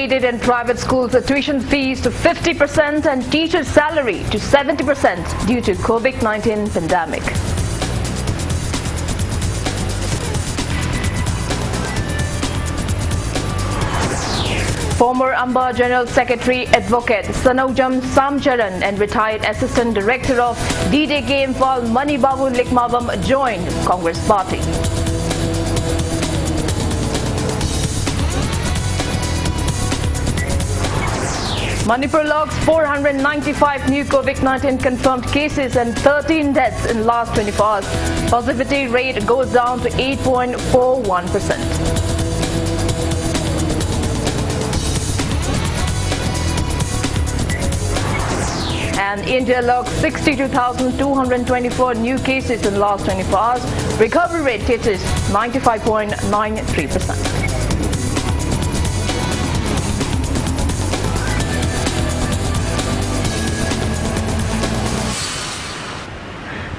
aided and private schools tuition fees to 50% and teachers' salary to 70% due to COVID-19 pandemic. Former Amba General Secretary Advocate Sanojam Samcharan and retired Assistant Director of DDK Imphal Manibabu Likmavam joined Congress Party. Manipur logs 495 new COVID-19 confirmed cases and 13 deaths in last 24 hours. Positivity rate goes down to 8.41%. And India logged 62,224 new cases in last 24 hours. Recovery rate touches 95.93%.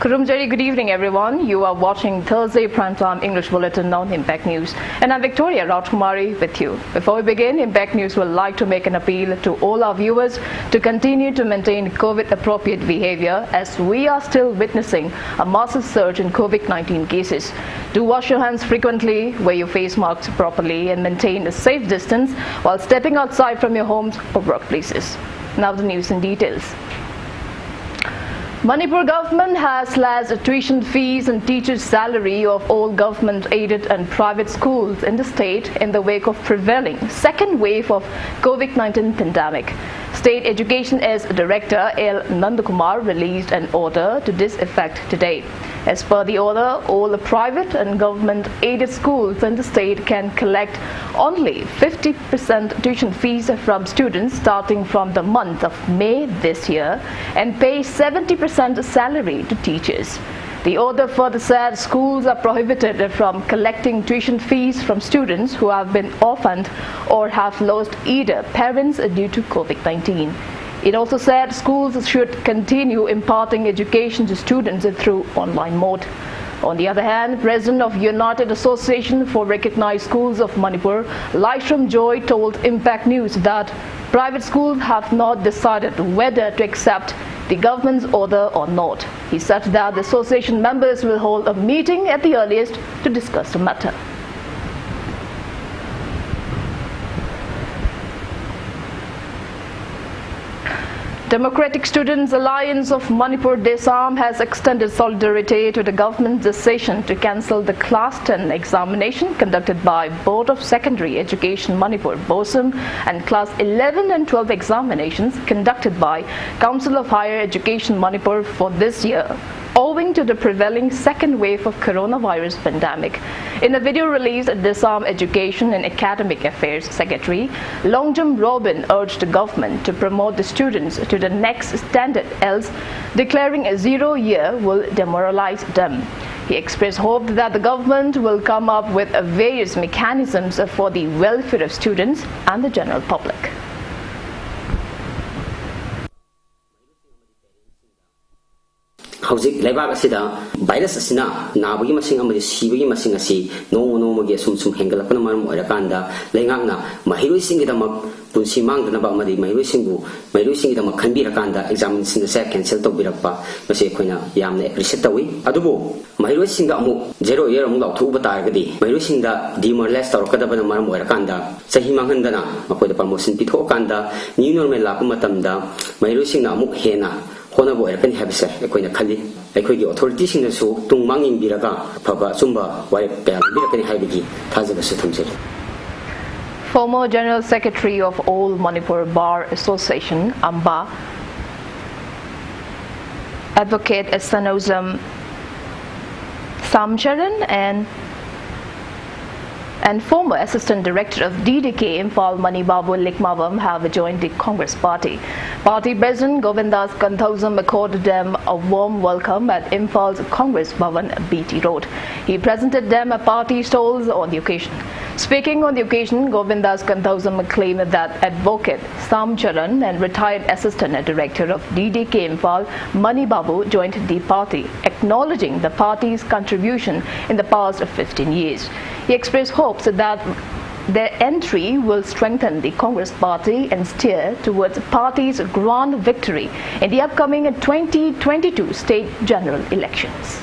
Kurumjari, good evening everyone. You are watching Thursday Primetime English Bulletin on Impact News. And I'm Victoria Rajkumari with you. Before we begin, Impact News would like to make an appeal to all our viewers to continue to maintain COVID-appropriate behavior as we are still witnessing a massive surge in COVID-19 cases. Do wash your hands frequently, wear your face masks properly and maintain a safe distance while stepping outside from your homes or workplaces. Now the news in details. Manipur government has slashed tuition fees and teachers' salary of all government-aided and private schools in the state in the wake of prevailing second wave of COVID-19 pandemic. State Education Director L. Nandakumar released an order to this effect today. As per the order, all the private and government-aided schools in the state can collect only 50% tuition fees from students starting from the month of May this year and pay 70% salary to teachers. The order further said schools are prohibited from collecting tuition fees from students who have been orphaned or have lost either parents due to COVID-19. It also said schools should continue imparting education to students through online mode. On the other hand, President of United Association for Recognized Schools of Manipur, Laishram Joy, told Impact News that private schools have not decided whether to accept the government's order or not. He said that the association members will hold a meeting at the earliest to discuss the matter. Democratic Students Alliance of Manipur Desam has extended solidarity to the government's decision to cancel the Class 10 examination conducted by Board of Secondary Education Manipur (BOSUM) and Class 11 and 12 examinations conducted by Council of Higher Education Manipur for this year, owing to the prevailing second wave of coronavirus pandemic. In a video released, Desam Education and Academic Affairs Secretary Longjam Robin urged the government to promote the students to the next standard, else declaring a 0 year will demoralize them. He expressed hope that the government will come up with various mechanisms for the welfare of students and the general public. Hauzik leibak asida virus asina nabagi masing amadi sibagi masing asi no sum hengalapana maram oirakanda lengakna mahiroi singidamak punsi mangdana ba amadi mahiroi singidamak khanbirakanda examination se cancel tawbirakpa mase khoina yamna appreciate tawi adubu mahiroi singa amu 0 year amu lauthu batargadi mahiroi singda demoralize tawrakadabana maram oirakanda sahi manghandana makoida promotion pithokanda new normal lakumatamda mahiroi singna amu hena Honorable American Habsar, a coin of Kali, a quick authority in the so, Tung Mangin Biraga, Papa Zumba, White Birakan Habigi, Tazaba Sutamsil. Former General Secretary of All Manipur Bar Association, Amba, Advocate Sanojam Samcharan and former Assistant Director of DDK Imphal Manibabu Likmavam have joined the Congress Party. Party President Govindas Kanthausam accorded them a warm welcome at Imphal's Congress Bhavan BT Road. He presented them a party stalls on the occasion. Speaking on the occasion, Govindas Kanthausam claimed that Advocate Samcharan and retired Assistant Director of DDK Imphal Manibabu joined the party, acknowledging the party's contribution in the past 15 years. He expressed hopes that their entry will strengthen the Congress party and steer towards the party's grand victory in the upcoming 2022 state general elections.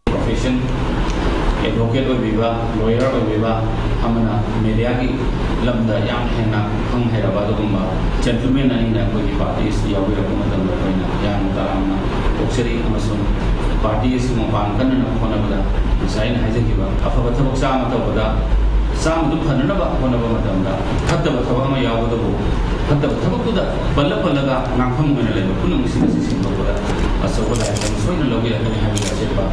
Profession, advocate lawyer amana media ki lamda yang hena hang heraba dogumba gentleman ani na ko parties yawi ko matam da koina yang taramna okseri amason parties mo pan kan na ko na bada sai na haje ki ba afa ba thabak sa ma bada sa ma du phanna ba ko na ba matam da hatta ba thaba ma yawo da bo hatta ba thabak du da balla balla ga ngam ngana le ko nu sin sin ba bada asa ko la so na logi da ni ha ga se ba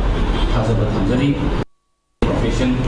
thaza ba thamjari profession.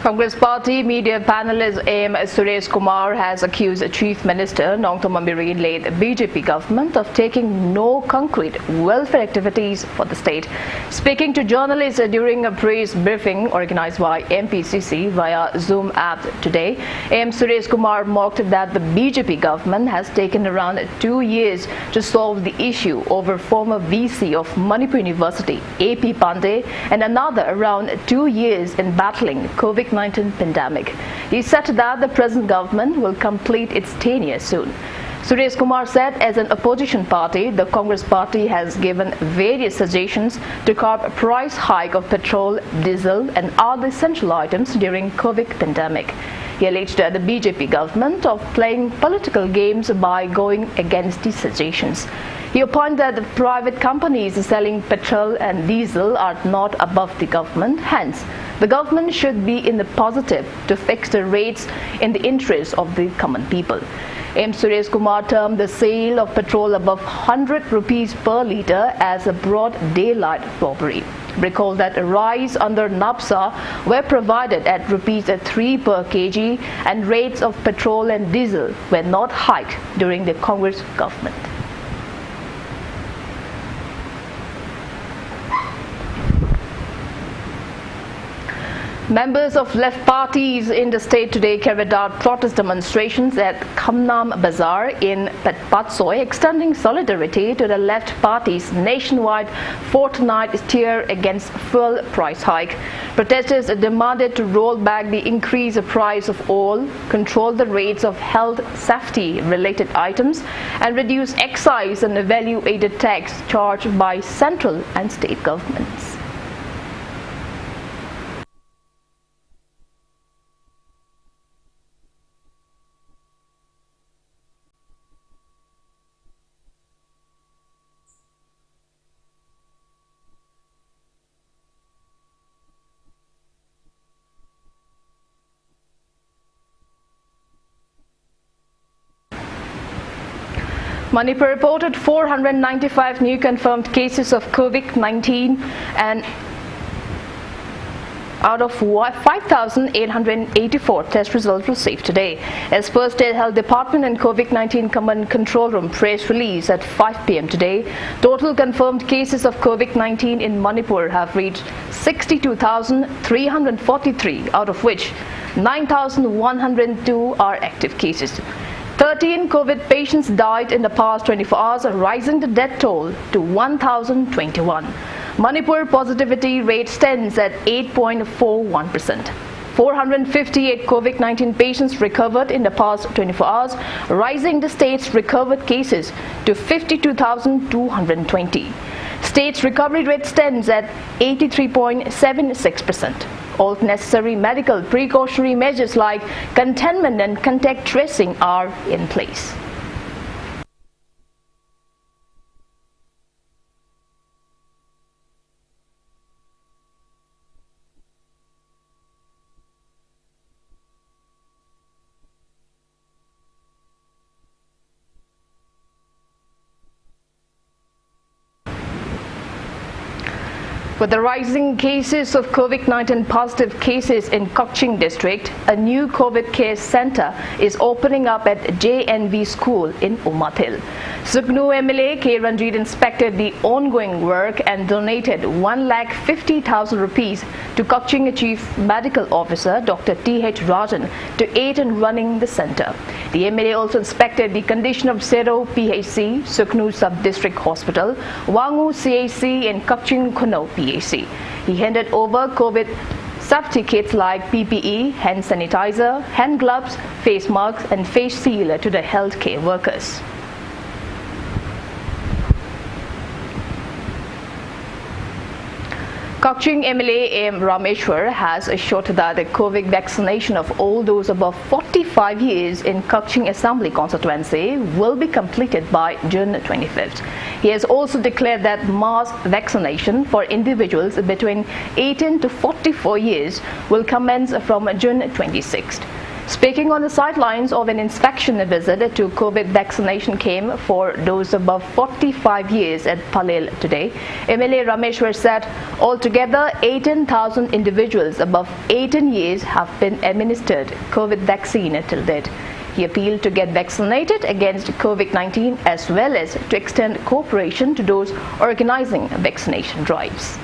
Congress Party media panelist A.M. Suresh Kumar has accused Chief Minister Nongthomm Ambirin-led BJP government of taking no concrete welfare activities for the state. Speaking to journalists during a press briefing organized by MPCC via Zoom app today, A.M. Suresh Kumar mocked that the BJP government has taken around 2 years to solve the issue over former VC of Manipur University, A.P. Pandey, and another around 2 years in battling COVID-19 pandemic. He said that the present government will complete its tenure soon. Suresh Kumar said as an opposition party, the Congress party has given various suggestions to curb price hike of petrol, diesel and other essential items during COVID pandemic. He alleged the BJP government of playing political games by going against these suggestions. He opined that the private companies selling petrol and diesel are not above the government. Hence, the government should be in the positive to fix the rates in the interest of the common people. M. Suresh Kumar termed the sale of petrol above 100 rupees per litre as a broad daylight robbery. Recall that a rise under NAPSA were provided at rupees 3 per kg and rates of petrol and diesel were not hiked during the Congress government. Members of left parties in the state today carried out protest demonstrations at Khamnam Bazaar in Patsoy, extending solidarity to the left party's nationwide fortnight steer against fuel price hike. Protesters demanded to roll back the increased price of oil, control the rates of health safety related items, and reduce excise and value-added tax charged by central and state governments. Manipur reported 495 new confirmed cases of COVID-19 and out of 5,884 test results received today. As per State Health Department and COVID-19 Command Control Room press release at 5 p.m. today, total confirmed cases of COVID-19 in Manipur have reached 62,343, out of which 9,102 are active cases. 13 COVID patients died in the past 24 hours, rising the death toll to 1,021. Manipur positivity rate stands at 8.41%. 458 COVID-19 patients recovered in the past 24 hours, rising the state's recovered cases to 52,220. State's recovery rate stands at 83.76%. All necessary medical precautionary measures like containment and contact tracing are in place. With the rising cases of COVID-19 positive cases in Kokching district, a new COVID care center is opening up at JNV school in Umathil. Suknu MLA K. Ranjit inspected the ongoing work and donated 1,50,000 rupees to Kokching Chief Medical Officer Dr. T.H. Rajan to aid in running the center. The MLA also inspected the condition of Sero PHC, Suknu Sub-District Hospital, Wangu CAC and Kokching Kuno PAC. He handed over COVID safety kits like PPE, hand sanitizer, hand gloves, face masks and face sealer to the healthcare workers. Kokching MLA A.M. Rameshwar has assured that the COVID vaccination of all those above 45 years in Kokching Assembly constituency will be completed by June 25th. He has also declared that mass vaccination for individuals between 18 to 44 years will commence from June 26th. Speaking on the sidelines of an inspection visit to COVID vaccination camp for those above 45 years at Palel today, MLA Rameshwar said altogether 18,000 individuals above 18 years have been administered COVID vaccine till date. He appealed to get vaccinated against COVID-19 as well as to extend cooperation to those organizing vaccination drives.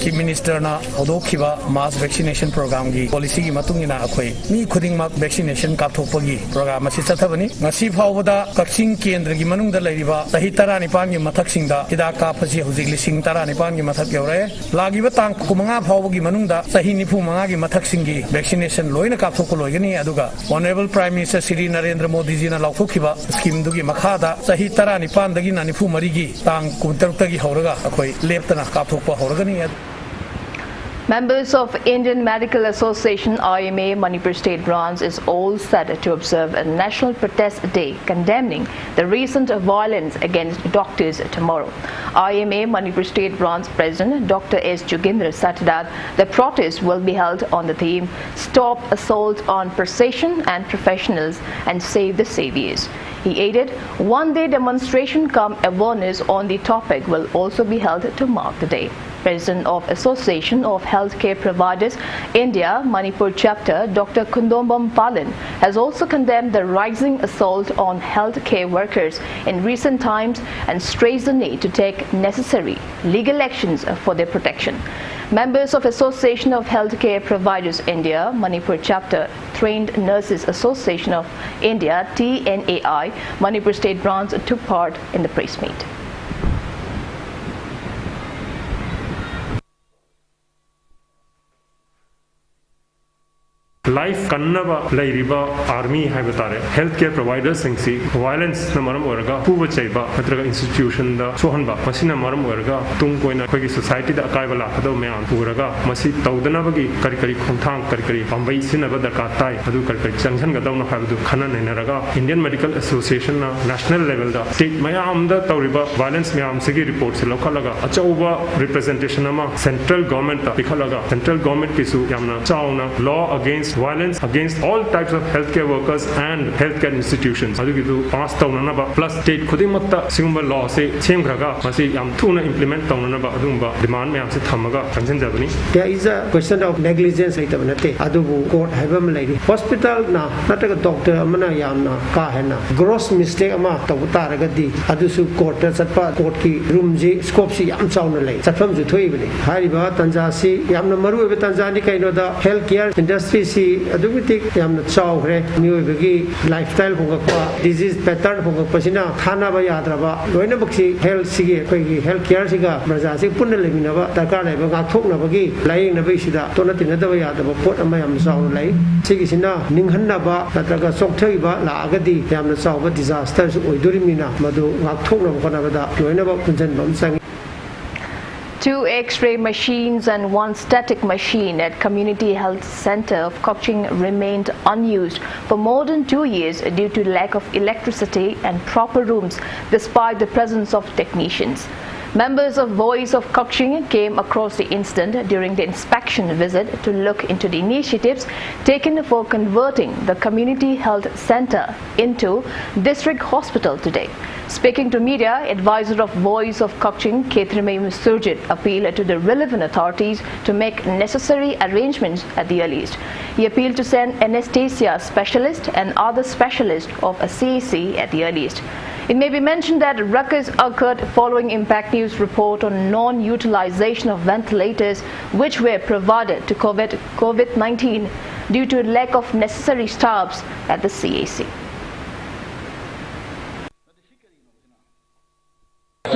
Chief Minister na Odokiba mass vaccination program gi policy gi matungina akhoi mi khudingmak vaccination kathokpagi program asi chathabani ngasi phawda Kokching kendra gi manungda leiriba sahi 19 gi mathaksingda hida ka phasi hujik lising 19 gi mathak yaure lagiba tang kumanga phawgi manungda sahi 95 gi mathaksingi vaccination loina kathokko loigani aduga Honorable Prime Minister Shri Narendra Modi ji na laukhokiba scheme dugi makhada sahi 19 dagi 93 gi tang 13 gi horaga akhoi leptana kathokpa horagani. Members of Indian Medical Association IMA Manipur State Branch is all set to observe a national protest day condemning the recent violence against doctors tomorrow. IMA Manipur State Branch President Dr. S. Jugendra said that the protest will be held on the theme Stop Assault on Precision and Professionals and Save the Saviors. He added, one-day demonstration cum awareness on the topic will also be held to mark the day. President of Association of Healthcare Providers India Manipur chapter Dr. Kundombam Palan has also condemned the rising assault on healthcare workers in recent times and stressed the need to take necessary legal actions for their protection. Members of Association of Healthcare Providers India Manipur chapter Trained Nurses Association of India TNAI Manipur State Branch took part in the press meet. Life kannaba lairiba army haibetare healthcare providers singsi violence na maram oraga puba chaiba hatraga institution da sohanba masina maram oraga tung koina khoi society da akai bala hado me an puraga masi tawdana bagi kari kari khongthang kari kari bambai sinaba darka tai adu kari kari changhan ga dawna habdu khana nenaraga Indian Medical Association na national level da state mayam da tawriba violence mayam sigi report se lokalaga achauba representation ama central government da dikhalaga central government kisu yamna chauna law against violence against all types of healthcare workers and healthcare institutions. Adugidu pass tawnanaba plus state khudimata sigumba law se chemgraga masi yam thuna implement tawnanaba adumba demand me amse thamaga kanjanjabani. There is a question of negligence itabnate adubu court habam lady hospital na nataga doctor amana yamna ka hena gross mistake ama tawtaragadi adusu court satpa court ki room ji scope si yam chawna lei satfam ju thoibani hariba tanja si yamna maru ebe tanja ni kaino da healthcare industry si adumitik yamna chawre miyoibagi lifestyle hongakpa disease pattern hongakpa sina thana ba yadraba loina baksi health sigi koi healthcare siga braja sig punna leminaba darkar laiba ga thokna bagi laing na bai sida tona tinada ba yadaba pot ama yam chawna lai sigi sina ninghanna ba natraga sokthai ba la agadi yamna chawba disaster su oidorimina madu ga thokna ba kana ba loina ba punjan bam sang. 2 X-ray machines and 1 static machine at Community Health Center of Kokching remained unused for more than 2 years due to lack of electricity and proper rooms despite the presence of technicians. Members of Voice of Kokching came across the incident during the inspection inspection visit to look into the initiatives taken for converting the community health center into district hospital today. Speaking to media, advisor of Voice of Kaching, Kethrime Surjit, appealed to the relevant authorities to make necessary arrangements at the earliest. He appealed to send anesthesia specialist and other specialists of a CAC at the earliest. It may be mentioned that ruckus occurred following Impact News report on non-utilization of ventilators which were provided to COVID-19 due to lack of necessary staffs at the CAC.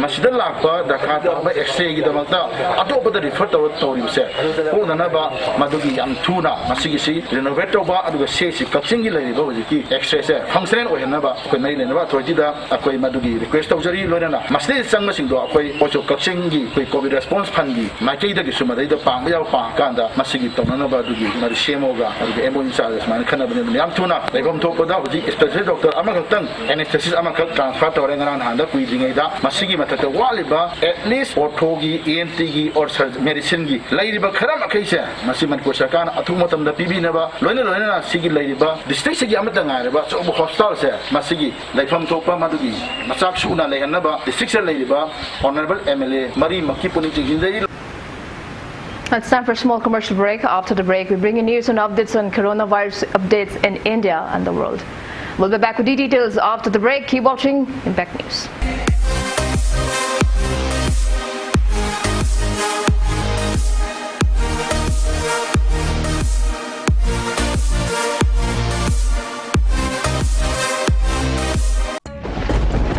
Masjid lakpa dakar ba X-ray gi damakta atopa da refer to se ko na ba madugi yam thuna masigi si renovate to ba aduga se kaching gi lai ba ji X-ray se functional o hena ba ko nai le ba authority da akoi madugi request to jari lo na masjid sang ma sing do akoi ocho kaching gi koi covid response fund gi mai da gi suma da pa ba ya pa kan da masigi to na ba dugi ma shemo ga aduga emo in charge man khana ba ne yam thuna lai bom to ko da ji specialist doctor ama khang anesthesia ama khang transfer to re ngana handa kui jingai da masigi matata waliba at least orthogi ENT or medicine gi lairiba kharam akaise masi Manipur sarkar athuma tamda pibi na ba loina sigi lairiba district sigi amata ngaiba so hospital se masigi laifam thopa madugi masak suna lehanna ba district se lairiba honorable MLA mari makki puni jindai. It's time for a small commercial break. After the break, we bring you news and updates on coronavirus updates in India and the world. We'll be back with the details after the break. Keep watching Impact News.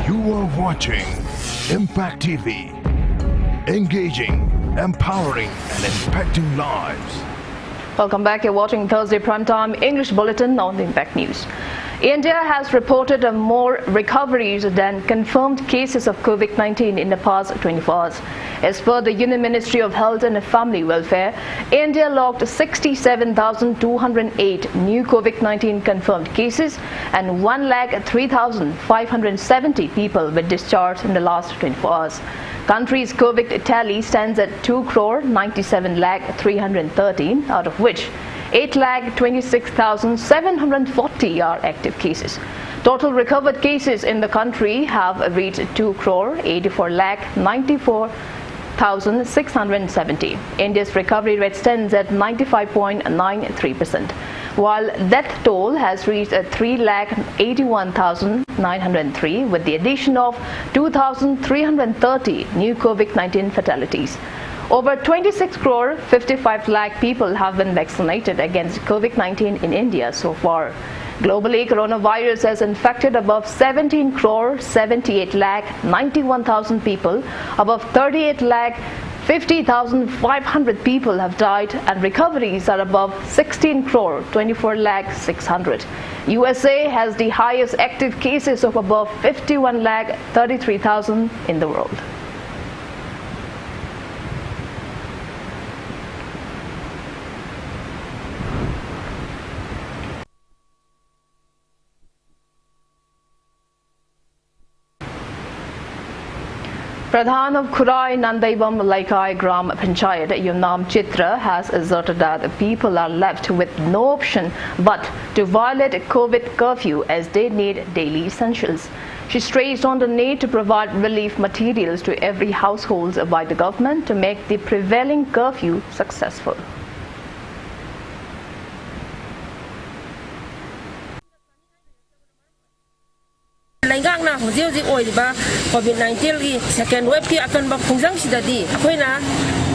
You are watching Impact TV. Engaging, empowering and impacting lives. Welcome back. You're watching Thursday Primetime English Bulletin on the Impact News. India has reported more recoveries than confirmed cases of COVID-19 in the past 24 hours. As per the Union Ministry of Health and Family Welfare, India logged 67,208 new COVID-19 confirmed cases and 103,570 people were discharged in the last 24 hours. Country's COVID tally stands at 2,97,313, out of which 8,26,740 are active cases. Total recovered cases in the country have reached 2,84,94,670. India's recovery rate stands at 95.93%, while death toll has reached 3,81,903 with the addition of 2,330 new COVID-19 fatalities. Over 26 crore 55 lakh people have been vaccinated against COVID-19 in India so far. Globally, coronavirus has infected above 17 crore 78 lakh 91,000 people. Above 38 lakh 50,500 people have died, and recoveries are above 16 crore 24 lakh 600. USA has the highest active cases of above 51 lakh 33,000 in the world. Pradhan of Khurai Nandaivam Laikai Gram Panchayat Yunam Chitra has asserted that the people are left with no option but to violate COVID curfew as they need daily essentials. She stressed on the need to provide relief materials to every household by the government to make the prevailing curfew successful. Laingakna hojik oiba COVID-19 gi second wave ki akan ba khungjang sidadi akoina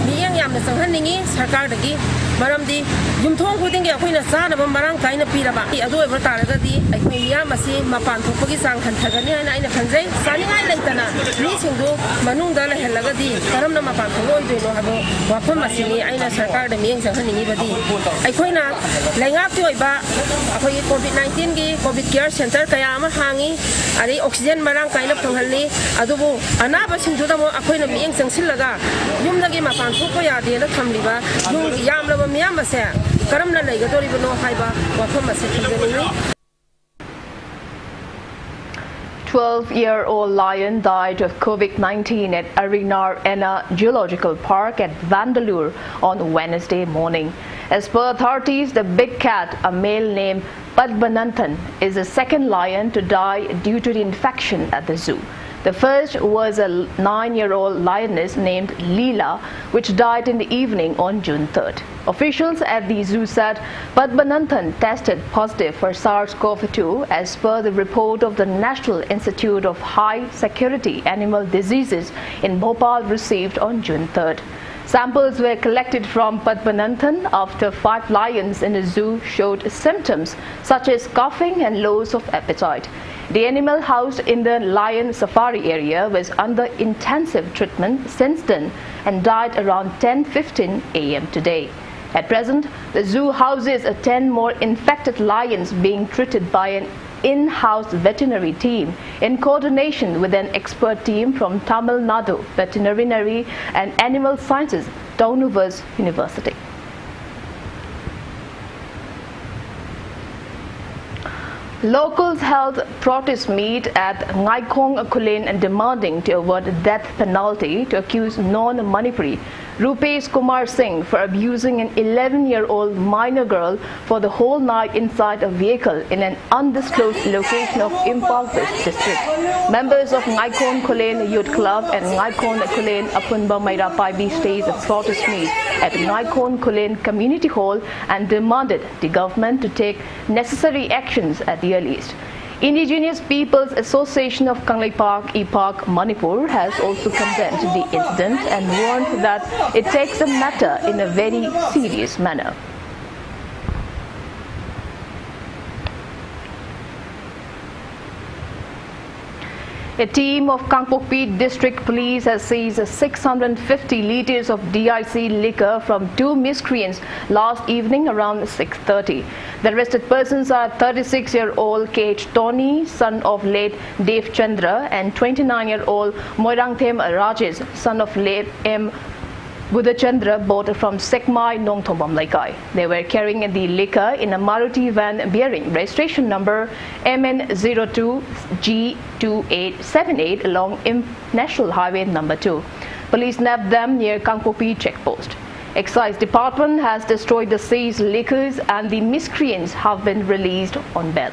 miyang yamna sanghaningi sarkar dagi maramdi yumthong khuding gi akoina sana ba marang kaina piraba adu ever taragadi aikoi miya masi mapan thokpagi sang khanthagani haina aina khanjai saningai leitana mi singdu manungda la helagadi karamna mapan thoi doino habo wafam masini aina sarkar da miyang sanghaningi badi aikoina laingak ti oiba akoi COVID-19 gi covid care center kaya ama hangi ari oxygen marang kaina phanghalli adubu anaba singjuda mo akoina miyang sangsillaga yumdagi mapan thokpa yade na thamliba yum yamlaba miyam ase karamna leigadoribano haiba wafam ase khajani. 12-year-old lion died of COVID-19 at Arinar Enna Zoological Park at Vandalur on Wednesday morning. As per authorities, the big cat, a male named Padmananthan, is the second lion to die due to the infection at the zoo. The first was a 9-year-old lioness named Leela, which died in the evening on June 3rd. Officials at the zoo said Padmananthan tested positive for SARS-CoV-2 as per the report of the National Institute of High Security Animal Diseases in Bhopal received on June 3rd. Samples were collected from Padmananthan after 5 lions in the zoo showed symptoms such as coughing and loss of appetite. The animal housed in the lion safari area was under intensive treatment since then and died around 10:15 a.m. today. At present, the zoo houses 10 more infected lions being treated by an in-house veterinary team in coordination with an expert team from Tamil Nadu Veterinary and Animal Sciences, Downuvers University. Locals held protest meet at Ngaikong Kulen demanding to award the death penalty to accuse non-Manipuri Rupesh Kumar Singh for abusing an 11-year-old minor girl for the whole night inside a vehicle in an undisclosed location of Impal West district. Members of Ngaikong Kulen Youth Club and Ngaikong Kulen Apunba Maira Paibi staged a protest meet at Ngaikong Kulen Community Hall and demanded the government to take necessary actions at the earliest. Indigenous Peoples Association of Kangleipak Ipak Manipur has also condemned the incident and warned that it takes the matter in a very serious manner. A team of Kangpokpi District Police has seized 650 litres of DIC liquor from 2 miscreants last evening around 6:30. The arrested persons are 36-year-old K.H. Tony, son of late Dev Chandra, and 29-year-old Moirangthem Rajesh, son of late M. Budachandra, both from Sekmai, Nongthombam Laikai. They were carrying the liquor in a Maruti van bearing registration number MN02G2878 along National Highway number 2. Police nabbed them near Kangpokpi checkpost. Excise Department has destroyed the seized liquors and the miscreants have been released on bail.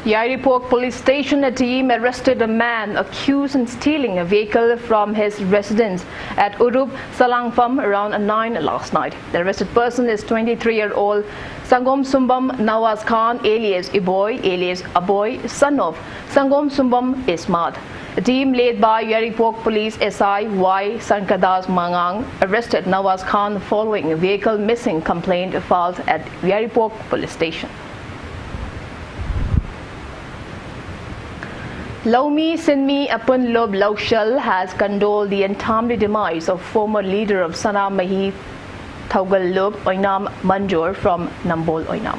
Yaripok Police Station, a team arrested a man accused of stealing a vehicle from his residence at Urup Salangpham around 9 last night. The arrested person is 23-year-old Sangom Sumbam Nawaz Khan alias Iboy alias Aboy, son of Sangom Sumbam Ismat. A team led by Yaripok Police SI Y Sankadas Mangang arrested Nawaz Khan following a vehicle missing complaint filed at Yaripok Police Station. Laumi Sinmi Apun Lob Laushal has condoled the untimely demise of former leader of Sana Mahi Thaugal Lob Oinam Manjor from Nambol Oinam.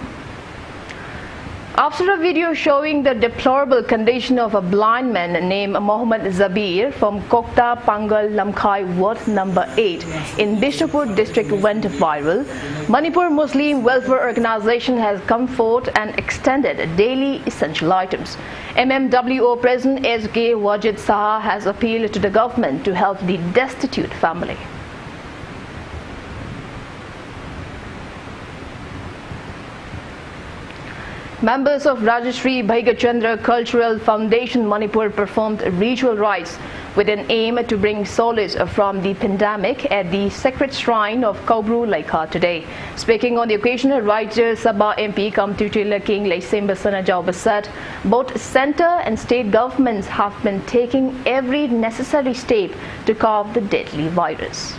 After a video showing the deplorable condition of a blind man named Mohammad Zabir from Kokta Pangal Lamkhai Ward number 8 in Bishopur district went viral, Manipur Muslim Welfare Organization has come forth and extended daily essential items. MMWO President S.K. Wajid Saha has appealed to the government to help the destitute family. Members of Rajashri Bhaigachandra Cultural Foundation Manipur performed ritual rites with an aim to bring solace from the pandemic at the sacred shrine of Kaubru Laikha today. Speaking on the occasion, Rajya Sabha MP Kamtutila King Laisemba Jauba said both centre and state governments have been taking every necessary step to curb the deadly virus.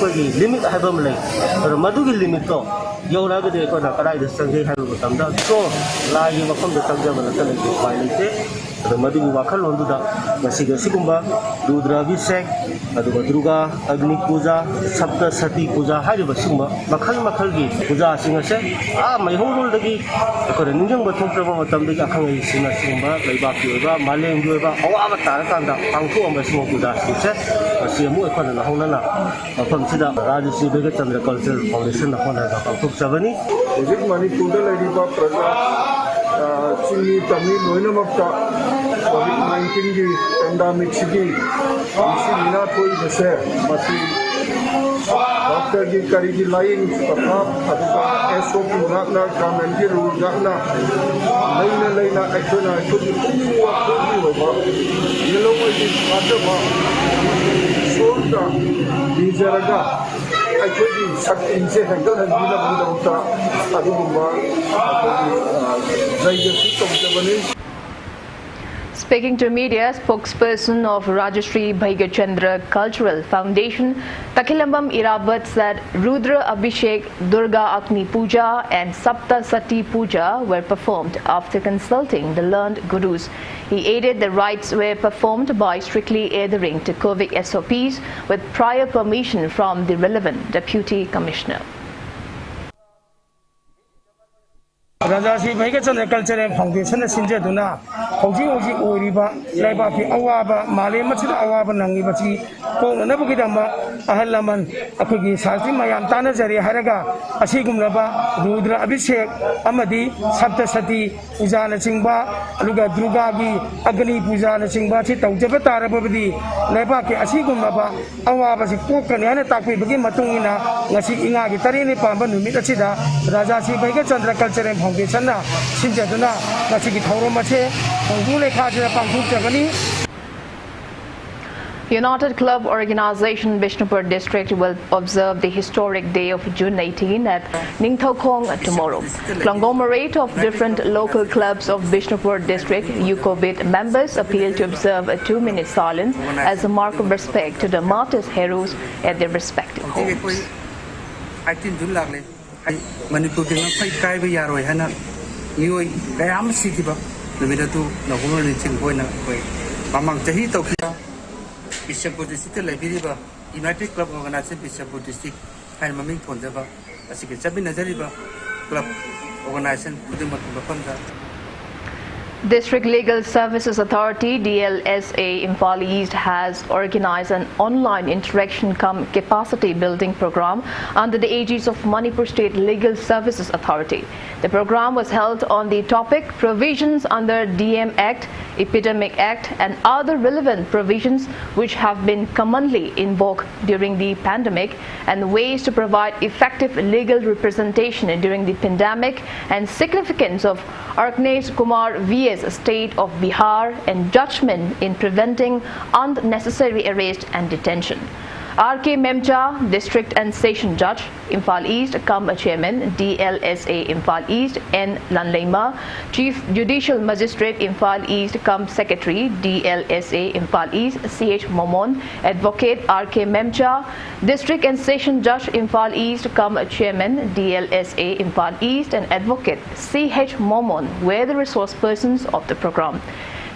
Limit Madugi limit Yoga, Madu Wakalonda, Masiga Sigumba, Rudra Visek, Durga, Agni Puja, Sapta Sati Puja, Hadibasuma, Makalgi, Puja Singase, my whole day, Korean but Tambi Akang Sina Simba, Labaki, Malay, Awa Tarakanda, Panko, and Basimo Puja, Siamu and Honana, consider Rajasi Begat and the Cultural Foundation of Honda, Savani. Is it Manipur, Lady Praja? Chini Tamil Loinamakta COVID-19 pandemic city Mina Koi Base Masi Doctor Gi Karigi Line Kakap Aduka SOP Gakna Government Rule Gakna Laina Actually Yellow is Atama Solta Bizaraga actually Sakti se handle and Bila Buddha Speaking to media, spokesperson of Rajashri Bhaigachandra Cultural Foundation, Takilambam Irabat said Rudra Abhishek, Durga Agni Puja and Sapta Sati Puja were performed after consulting the learned gurus. He added the rites were performed by strictly adhering to COVID SOPs with prior permission from the relevant Deputy Commissioner. Rajashri Bhaigachandra Cultural Foundation Sinjaduna, Hoji Uriba, Labaki Awaba, Male Machida Awaba Nangibachi, Kong Nabukidamba, Ahalaman, Akugi Sati Mayam Tanazari Haraga, Asigum Raba, Rudra Abhishek, Amadi, Sapta Sati, Uzana Singba, Luga Drugagi, Agni Puzana Singba, Chita, Jabatara Babadi, Labaki, Asigum Raba, Awaba Sikokan, Yanataki, begin Matungina, Nasi Inagi, Tarini Pamba, Numita, Rajashri Bhaigachandra Cultural Foundation. United Club Organization Bishnupur District will observe the historic day of June 18 at Ningthokong tomorrow. Conglomerate of different local clubs of Bishnupur District UCOBIT members appeal to observe a 2-minute silence as a mark of respect to the martyrs' heroes at their respective homes. Manipur dengan fai kai be yaroi hana nioi kayam sikiba lumida tu na hono nichin boina koi mamang jahi to kia Bishopur district library United Club Organization Bishopur district hai maming phon jaba asike chabi nazari ba club organization kudumat bapanda District Legal Services Authority DLSA Imphal East has organized an online interaction cum capacity building program under the aegis of Manipur State Legal Services Authority. The program was held on the topic Provisions under DM Act, Epidemic Act and other relevant provisions which have been commonly invoked during the pandemic and ways to provide effective legal representation during the pandemic and significance of Rajkumari VS State of Bihar and judgment in preventing unnecessary arrest and detention. R.K. Memcha, District and Session Judge, Imphal East, cum Chairman, DLSA Imphal East, N. Lanlema, Chief Judicial Magistrate Imphal East, cum Secretary, DLSA Imphal East, C.H. Momon, Advocate R.K. Memcha, District and Session Judge Imphal East, cum Chairman, DLSA Imphal East, and Advocate C.H. Momon were the resource persons of the program.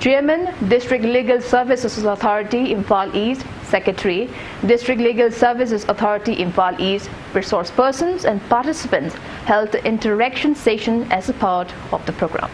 Chairman, District Legal Services Authority, Imphal East, Secretary, District Legal Services Authority, Imphal East, resource persons and participants held the interaction session as a part of the program.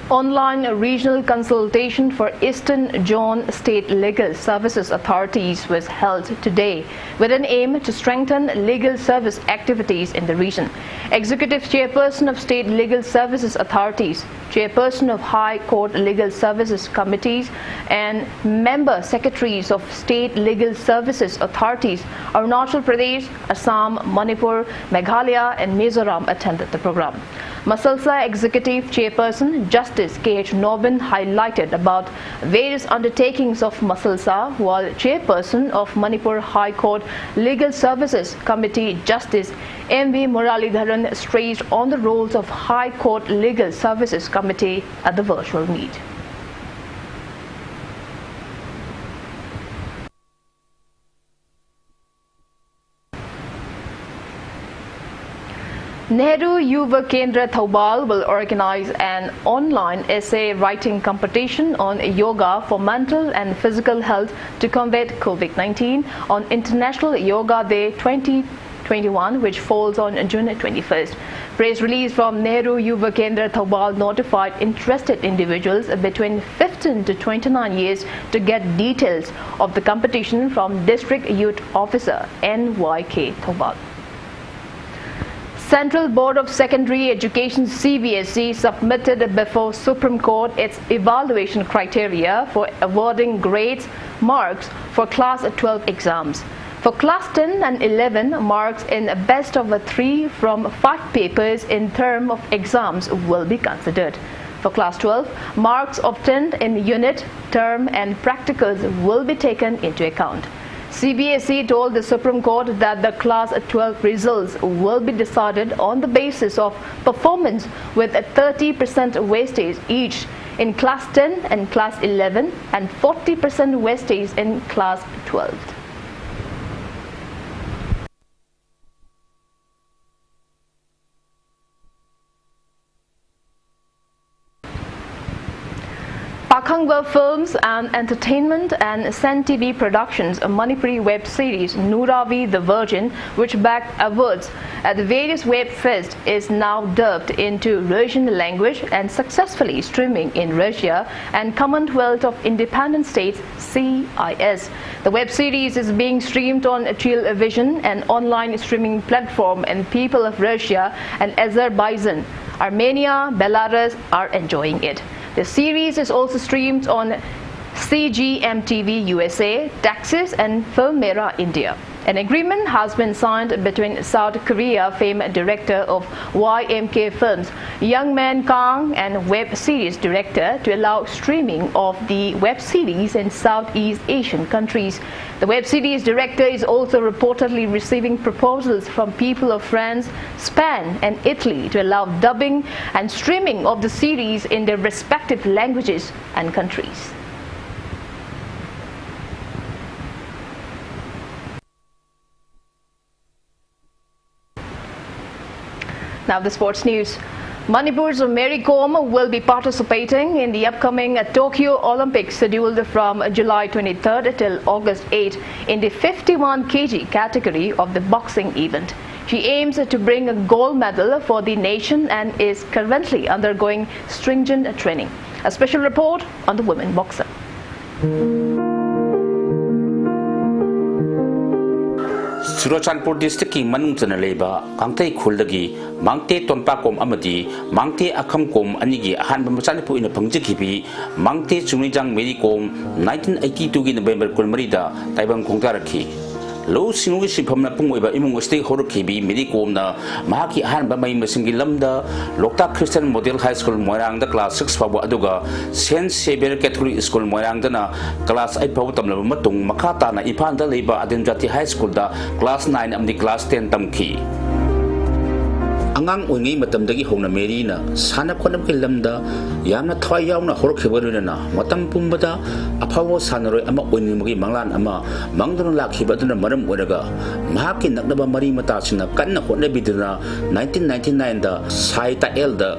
Online regional consultation for Eastern Zone State Legal Services Authorities was held today with an aim to strengthen legal service activities in the region. Executive Chairperson of State Legal Services Authorities, Chairperson of High Court Legal Services Committees and Member Secretaries of State Legal Services Authorities, Arunachal Pradesh, Assam, Manipur, Meghalaya and Mizoram attended the program. Masalsa Executive Chairperson Justice K.H. Nobin highlighted about various undertakings of Masalsa, while Chairperson of Manipur High Court Legal Services Committee Justice M.V. Muralidharan stressed on the roles of High Court Legal Services Committee at the virtual meet. Nehru Yuva Kendra Thoubal will organize an online essay writing competition on yoga for mental and physical health to combat COVID-19 on International Yoga Day 2021, which falls on June 21st. Press release from Nehru Yuva Kendra Thoubal notified interested individuals between 15 to 29 years to get details of the competition from District Youth Officer NYK Thoubal. Central Board of Secondary Education CBSE submitted before Supreme Court its evaluation criteria for awarding grades marks for Class 12 exams. For Class 10 and 11, marks in best of 3 from 5 papers in term of exams will be considered. For Class 12, marks obtained in unit, term and practicals will be taken into account. CBSE told the Supreme Court that the Class 12 results will be decided on the basis of performance with a 30% wastage each in Class 10 and Class 11 and 40% wastage in Class 12. Pakhangwa Films and Entertainment and Sen TV Productions, a Manipuri web series Nuravi the Virgin, which bagged awards at the various web fests, is now dubbed into Russian language and successfully streaming in Russia and Commonwealth of Independent States CIS. The web series is being streamed on television, an online streaming platform, and people of Russia and Azerbaijan, Armenia, Belarus are enjoying it. The series is also streamed on CGMTV USA, Texas and Filmera India. An agreement has been signed between South Korea famed director of YMK Films, Young Man Kang, and web series director to allow streaming of the web series in Southeast Asian countries. The web series director is also reportedly receiving proposals from people of France, Spain and Italy to allow dubbing and streaming of the series in their respective languages and countries. Now the sports news. Manipur's Mary Kom will be participating in the upcoming Tokyo Olympics scheduled from July 23rd till August 8 in the 51 kg category of the boxing event. She aims to bring a gold medal for the nation and is currently undergoing stringent training. A special report on the women boxer. Surachanpur district ki manung chana leba kangtai khuldagi mangte tonpa kom amadi mangte akham kom anigi ahanba machanipu ina phangjikibi mangte chungjang meri kom 1982 gi November 13 da taibang khongtarakhi lo singugi sifamna pungoiba imung state horokhibi meri kom na mahaki ahanba mai masingi lamda Lokta Christian Model High School Moirang da class 6 fawa aduga Saint Xavier Catholic School Moirang da na class 8 fawa tamlaba matung makata na Iphan da leba Adinjati High School da class 9 amdi class 10 tamki angang oingi matamdagi hona Mary na sana khonam ki lamda yamna thwai yauna horokhibaruna na matam pumbada apawo sanaroi ama oinimagi manglan ama mangdun lakhibaduna maram oraga mahaki naknaba mari mata sina kanna hotnabiduna 1999 da saita el da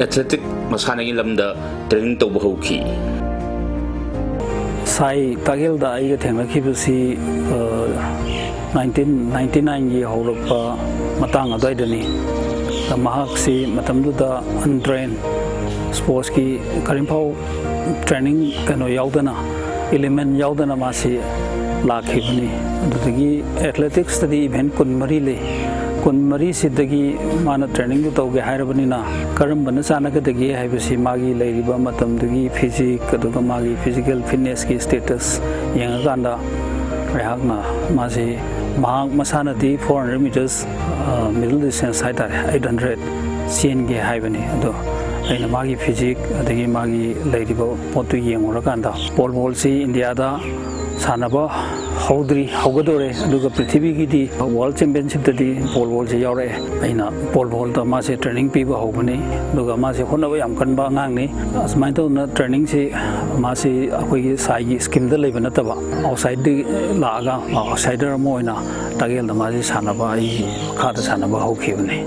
athletic masanagi lamda training to bahauki sai tagel da ai thengla khibasi 1999 ye horokpa matang adoidani Mahaksi matamduda untrained sports ki karimpau training kano yaudana element yaudana masi lakhibni adagi athletics tadi event kunmari sidagi mana training to ge hairabani na karam bana sana ka dagi haibasi magi leiriba matamdagi physical fitness ki status yang ganda rehagna masi Mahang masana di 400 meters middle distance haitare 800 cn ge haibani ado aina magi physique adagi magi leiriba potu yengoraganda pole vault si India da sanaba haugadore aduga prithvi gi di world championship di pole vault si yaure aina pole vault da mase training piba hobani aduga mase honaba yam kanba ngang ni asmai to na training si mase akoi sai gi scheme da lebana taba outside di laga outsider moina tagel da mase sanaba ai khada sanaba hokhibani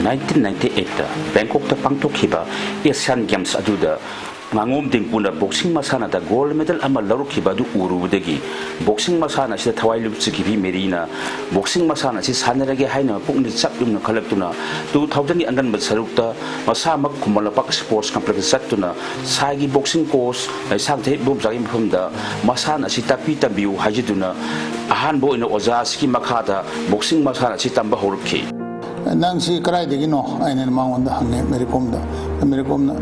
1998 Bangkok ta pangtokhiba Asian Games aduda ngangom dingpuna boxing masana da gold medal ama larukhiba du urubudagi boxing masana sida thawai lupchikibi merina boxing masana si sanarage haina pukni chapyumna khalaktuna 2000 ni angan sarukta masamak kumalapak sports complex satuna saigi boxing course sangthei bumjagi mphumda masana si tapi tabiu hajiduna ahan bo ina ojaski makhada boxing masana si tamba horukhi nang si karai de gino ainen mangonda hange merikomna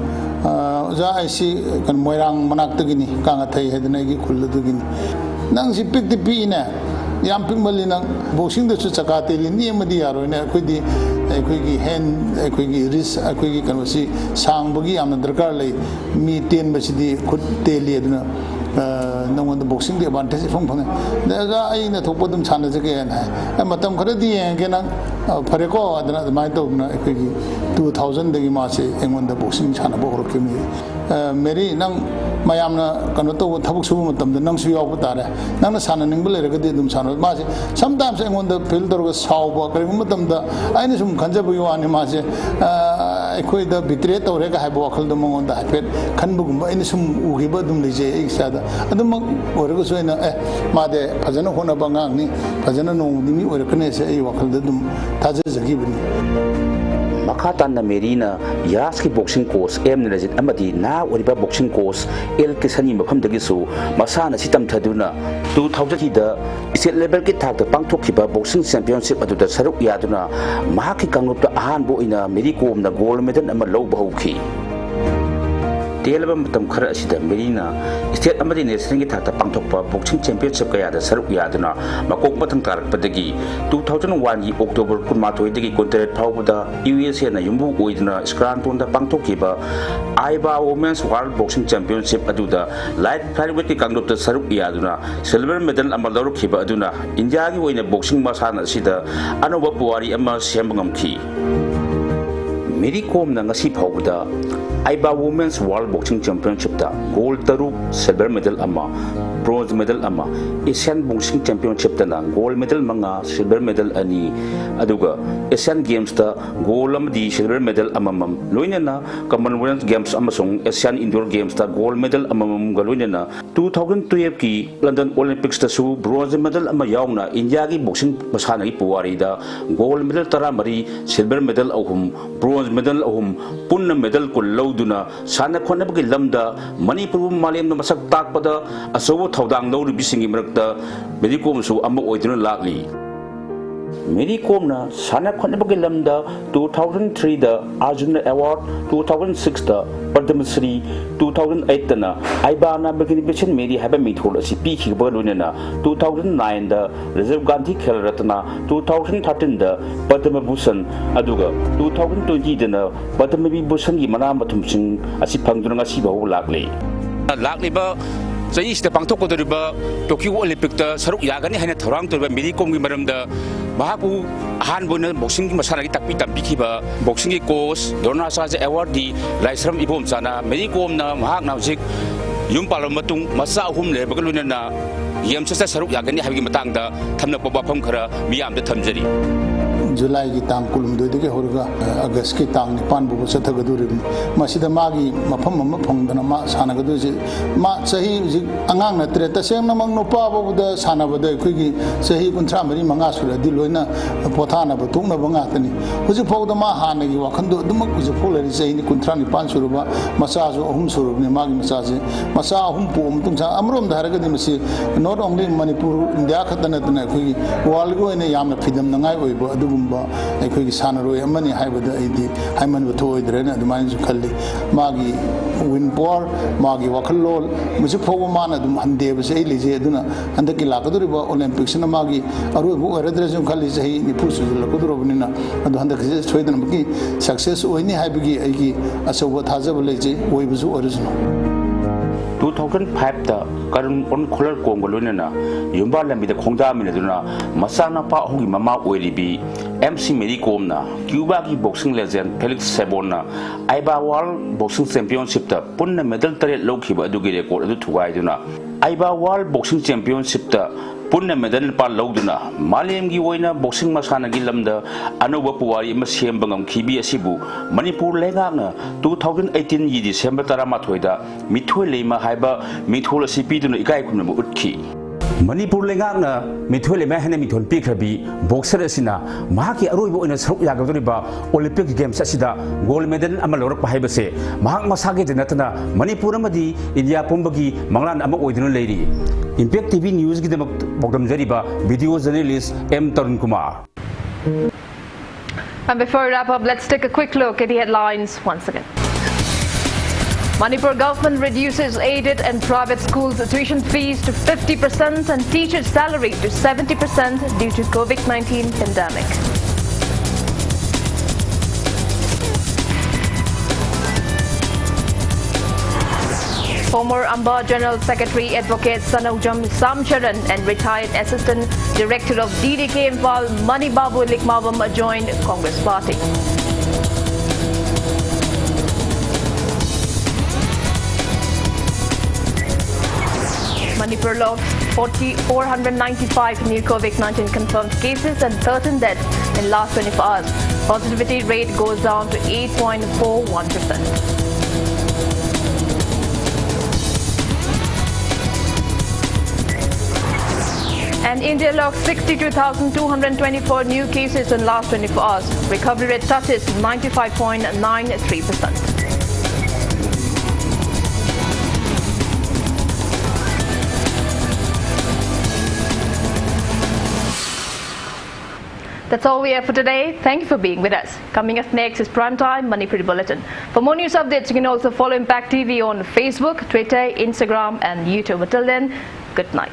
za ai si kan moirang manak te gini kanga thai hedna gi khullu du gini nang si pik de pi na yam pik mali nang boxing de chu chaka te li ni madi yaro ne khoi gi hand khoi gi ris khoi gi kan si sang bugi am darkar lei mi ten ba si di khut te li aduna nang the boxing the advantage from daga ai na thok podum chana jage na matam khare di ke nang phare ko adana mai to na ki 2000 dagi ma se engon the boxing chana bo ro ke mi meri nang mayam na kan to thabuk su matam nang su yaw tare nang na sana ning bele ga de dum sana ma se sometimes engon the field ro saw ba kare matam da ai ni sum khanja bu yo ani ma se khoi da bitre to re ga ha bo khal dum ngon da pet khan bu gum ai ni sum u gi ba dum le je ik sa da adum orgo so ina ma de phajana hona bangang ni phajana no ni ore kane se ai wakhal da dum taja jagi bani makatan na merina yaski boxing course em ne legit amadi na oriba boxing course el kisani mafam dagi su masana sitam thaduna 2000 da state level ki thak da pangthokhiba boxing championship adu da saruk yaduna mahaki kangup da ahan bo ina meri kom na gold medal ama lo bahukhi Telaba matam khara asida merina state amadi national gi thakta pangthokpa boxing championship kaya da saruk yaduna makok mathang tarakpadagi 2001 gi October 18 dagi contract phawbada USA na yumbu oiduna Scranton da pangthokhiba Aiba Women's World Boxing Championship aduda light flyweight ki kanglop da saruk yaduna silver medal ama lorukhiba aduna India gi oina boxing masana asida anoba puwari ama sembangamki Mary Kom na ngasi phawbada Aiba Women's World Boxing Championship da gold taruk silver medal ama bronze medal ama Asian Boxing Championship da gold medal manga silver medal ani aduga Asian Games da gold amadi silver medal amamam loinana Commonwealth Games amasung Asian Indoor Games da gold medal amamam galoinana 2012 ki London Olympics da su bronze medal ama yauna India gi boxing masana gi puwari da gold medal tara mari silver medal ahum bronze medal ahum punna medal ko duna sana khona bagi lamda Manipur malem no masak takpada asobo thaudang no bisingi marakta Mary Kom su amma oiduna lakli Mary Kom na sana khona bagi lamda 2003 da Arjuna Award 2006 da Padma Shri 2008 na Aiba na bagi bisin Mary haba mithol asi pi khi ba lunena 2009 da Rajiv Gandhi Khel Ratna 2013 da Padma Bhushan aduga 2020 da na Padma Vibhushan gi mana mathum sing asi phangduna ngasi ba lakli ba Jadi sida pangthok ko deriba Tokyo Olympic ta saruk yagani haina thorang to Mary Kom gi maramda mahaku ahan bona boxing gi masana gi takpi tampi khiba boxing gi coach Dona Saja Award di Laisram ibom sana Mary Kom na mahak na jik yum palom matung masa ahum le bagaluna na yam sa saruk yagani habi matang da thamna pa bafam khara miyam da thamjari July ki tang kulum do de horga August ki tang nipan bu sa thagadu rim masida magi mafam ma phongdana ma sana gadu ji ma sahi ji angang na tre ta sem na mang no pa bu da sana bu da khoi gi sahi kunthra mari manga sura di loina pothana bu tung na banga tani huji phog da ma han gi wakhan do dum ku ji phol ri sahi ni kunthra ni pan suru ba masa jo ahum suru ni magi masa ji masa ahum pu tum sa amrom da harga di masi not only Manipur India khatana tana khoi world go ne yam na freedom na ngai oi ba adu ꯑꯩꯈꯣꯏꯒꯤ ꯁꯥꯟꯅꯔꯣꯏ ꯑꯃꯅꯤ ꯍꯥꯏꯕꯗ ꯑꯩꯗꯤ ꯍꯥꯏꯃꯟꯕ ꯊꯣꯛꯑꯣꯏꯗ꯭ꯔꯦꯅ ꯑꯗꯨꯃꯥꯏꯅꯁꯨ ꯈꯜꯂꯤ ꯃꯥꯒꯤ win power ꯃꯥꯒꯤ ꯋꯥꯈꯜꯂꯣꯟ ꯍꯧꯖꯤꯛ ꯐꯥꯎꯕ ꯃꯥꯅ ꯑꯗꯨꯝ ꯍꯟꯗꯦꯕꯁꯦ ꯑꯩ ꯂꯩꯖꯩ ꯑꯗꯨꯅ ꯍꯟꯗꯛꯀꯤ ꯂꯥꯛꯀꯗꯧꯔꯤꯕ ꯑꯣꯂꯦꯝꯄꯤꯛꯁꯤꯅ ꯃꯥꯒꯤ ꯑꯔꯣꯏꯕ ꯑꯣꯏꯔꯗ꯭ꯔꯁꯨ ꯈꯜꯂꯤ ꯆꯍꯤ 90 ꯁꯨꯖꯤꯜꯂꯛꯀꯗꯧꯔꯕꯅꯤꯅ ꯑꯗꯨ ꯍꯟꯗꯛꯀꯤꯁꯦ ꯁꯣꯏꯗꯅꯃꯛꯀꯤ ꯁꯛꯁꯦꯁ ꯑꯣꯏꯅꯤ ꯍꯥꯏꯕꯒꯤ ꯑꯩꯒꯤ ꯑꯆꯧꯕ ꯊꯥꯖꯕ ꯂꯩꯖꯩ ꯑꯣꯏꯕꯁꯨ ꯑꯣꯏꯔꯁꯅꯨ 2005 da karun on kholar kongolona na yumba lambi da khongda minaduna masana pa hogi mama oiribi MC Mary Kom na Cuba ki boxing legend Felix Sebon na Aiba World Boxing Championship ta punna medal tare lokhiba adugi record adu thugai duna Aiba World Boxing Championship ta punna medal pa loduna malem gi oina boxing masana gi lamda anuba puwari ma semba ngam khibi asibu Manipur lenga na 2018 yi December 13 da mithoi leima haiba mithol asi piduna ikai khumna mu utkhi Manipur lenga na mithoi leima hena mithon pikhrabi boxer asina mahaki aroibo oina saruk yagadoriba Olympic Games asida gold medal ama lorak pa haibase mahak masage denatna Manipur amadi India pumbagi manglan ama oiduna leiri Impact TV News की दमक program जरीबा video journalist M Tarun Kumar. And before we wrap up, let's take a quick look at the headlines once again. Manipur government reduces aided and private schools tuition fees to 50% and teachers' salary to 70% due to COVID-19 pandemic. Former Amba General Secretary Advocate Sanaujam Samcharan and retired Assistant Director of DDK Impal Mani Babu Likmawam joined Congress Party. Manipur lost 495 new COVID-19 confirmed cases and 13 deaths in last 24 hours. Positivity rate goes down to 8.41%. And India logged 62,224 new cases in last 24 hours. Recovery rate touches 95.93%. That's all we have for today. Thank you for being with us. Coming up next is Primetime Manipur Bulletin. For more news updates, you can also follow Impact TV on Facebook, Twitter, Instagram and YouTube. Until then, good night.